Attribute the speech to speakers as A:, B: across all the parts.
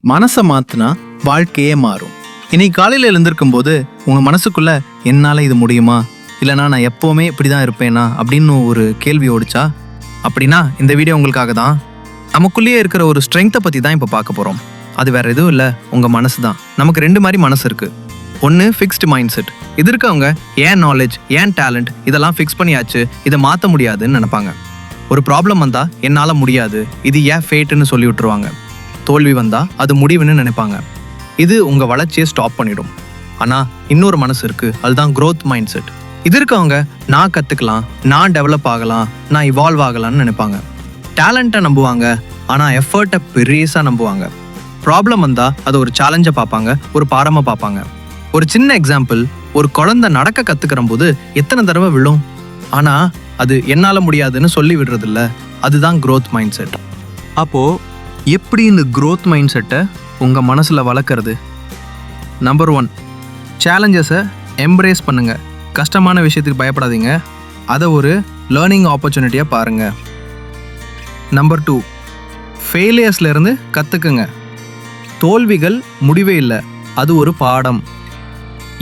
A: மனசை மாற்றினா வாழ்க்கையே மாறும். இன்னைக்கு காலையில் எழுந்திருக்கும் போது உங்கள் மனசுக்குள்ள என்னால் இது முடியுமா, இல்லைனா நான் எப்போவுமே இப்படி தான் இருப்பேனா அப்படின்னு ஒரு கேள்வி ஓடிச்சா? அப்படின்னா இந்த வீடியோ உங்களுக்காக தான். நமக்குள்ளேயே இருக்கிற ஒரு ஸ்ட்ரென்த்தை பற்றி தான் இப்போ பார்க்க போகிறோம். அது வேறு எதுவும் இல்லை, உங்கள் மனசு தான். நமக்கு ரெண்டு மாதிரி மனசு இருக்குது. ஒன்று ஃபிக்ஸ்டு மைண்ட் செட். இது இருக்கவங்க ஏன் நாலேஜ், ஏன் டேலண்ட் இதெல்லாம் ஃபிக்ஸ் பண்ணியாச்சு, இதை மாற்ற முடியாதுன்னு நினைப்பாங்க. ஒரு ப்ராப்ளம் வந்தால் என்னால் முடியாது, இது ஏன் ஃபேட்டுன்னு சொல்லி விட்டுருவாங்க. தோல்வி வந்தால் அது முடிவுன்னு நினைப்பாங்க. இது உங்கள் வளர்ச்சியை ஸ்டாப் பண்ணிடும். ஆனால் இன்னொரு மனசு இருக்குது, அதுதான் க்ரோத் மைண்ட் செட். இது இருக்கவங்க நான் கற்றுக்கலாம், நான் டெவலப் ஆகலாம், நான் இவால்வ் ஆகலாம்னு நினைப்பாங்க. டேலண்ட்டை நம்புவாங்க, ஆனால் எஃபர்ட்டை பெருசாக நம்புவாங்க. ப்ராப்ளம் வந்தால் அது ஒரு சேலஞ்சை பார்ப்பாங்க, ஒரு பாடமாக பார்ப்பாங்க. ஒரு சின்ன எக்ஸாம்பிள், ஒரு குழந்தை நடக்க கற்றுக்கிற போது எத்தனை தடவை விழும், ஆனால் அது என்னால் முடியாதுன்னு சொல்லி விடுறதில்ல. அதுதான் க்ரோத் மைண்ட் செட். அப்போது எப்படி இந்த க்ரோத் மைண்ட் செட்டை உங்கள் மனசில் வளர்க்குறது? நம்பர் 1, சேலஞ்சஸை எம்ப்ரேஸ் பண்ணுங்கள். கஷ்டமான விஷயத்துக்கு பயப்படாதீங்க, அதை ஒரு லேர்னிங் ஆப்பர்ச்சுனிட்டியாக பாருங்கள். நம்பர் 2, ஃபெயிலியர்ஸ்லேருந்து கற்றுக்குங்க. தோல்விகள் முடிவே இல்லை, அது ஒரு பாடம்.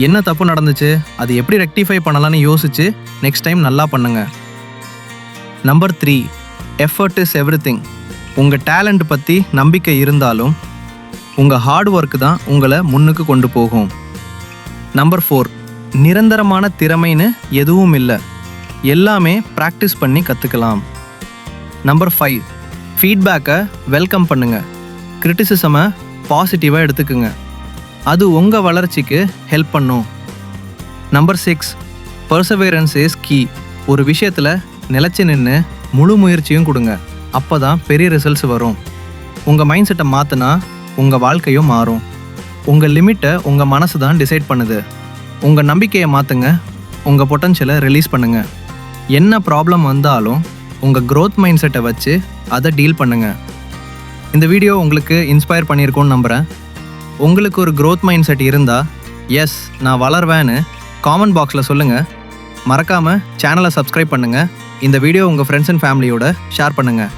A: என்ன தப்பு நடந்துச்சு, அது எப்படி ரெக்டிஃபை பண்ணலான்னு யோசிச்சு நெக்ஸ்ட் டைம் நல்லா பண்ணுங்க. Number 3, effort is everything. உங்கள் டேலண்ட் பற்றி நம்பிக்கை இருந்தாலும் உங்கள் ஹார்ட் ஒர்க்கு தான் உங்களை முன்னுக்கு கொண்டு போகும். நம்பர் 4, நிரந்தரமான திறமைன்னு எதுவும் இல்லை, எல்லாமே ப்ராக்டிஸ் பண்ணி கற்றுக்கலாம். நம்பர் 5, ஃபீட்பேக்கை வெல்கம் பண்ணுங்கள். கிரிட்டிசிசமை பாசிட்டிவாக எடுத்துக்குங்க, அது உங்கள் வளர்ச்சிக்கு ஹெல்ப் பண்ணும். Number 6, perseverance is key. ஒரு விஷயத்தில் நிலச்சி நின்று முழு முயற்சியும் கொடுங்க, அப்போ தான் பெரிய ரிசல்ட்ஸ் வரும். உங்கள் மைண்ட் செட்டை மாற்றினா உங்கள் வாழ்க்கையும் மாறும். உங்கள் லிமிட்டை உங்கள் மனசு தான் டிசைட் பண்ணுது. உங்கள் நம்பிக்கையை மாற்றுங்க, உங்கள் பொட்டன்ஷியலை ரிலீஸ் பண்ணுங்கள். என்ன ப்ராப்ளம் வந்தாலும் உங்கள் க்ரோத் மைண்ட் செட்டை வச்சு அதை டீல் பண்ணுங்கள். இந்த வீடியோ உங்களுக்கு இன்ஸ்பயர் பண்ணியிருக்கோன்னு நம்புகிறேன். உங்களுக்கு ஒரு க்ரோத் மைண்ட் செட் இருந்தால் எஸ் நான் வளர்வேன்னு காமெண்ட் பாக்ஸில் சொல்லுங்கள். மறக்காமல் சேனலை சப்ஸ்கிரைப் பண்ணுங்கள். இந்த வீடியோ உங்கள் ஃப்ரெண்ட்ஸ் அண்ட் ஃபேமிலியோட ஷேர் பண்ணுங்கள்.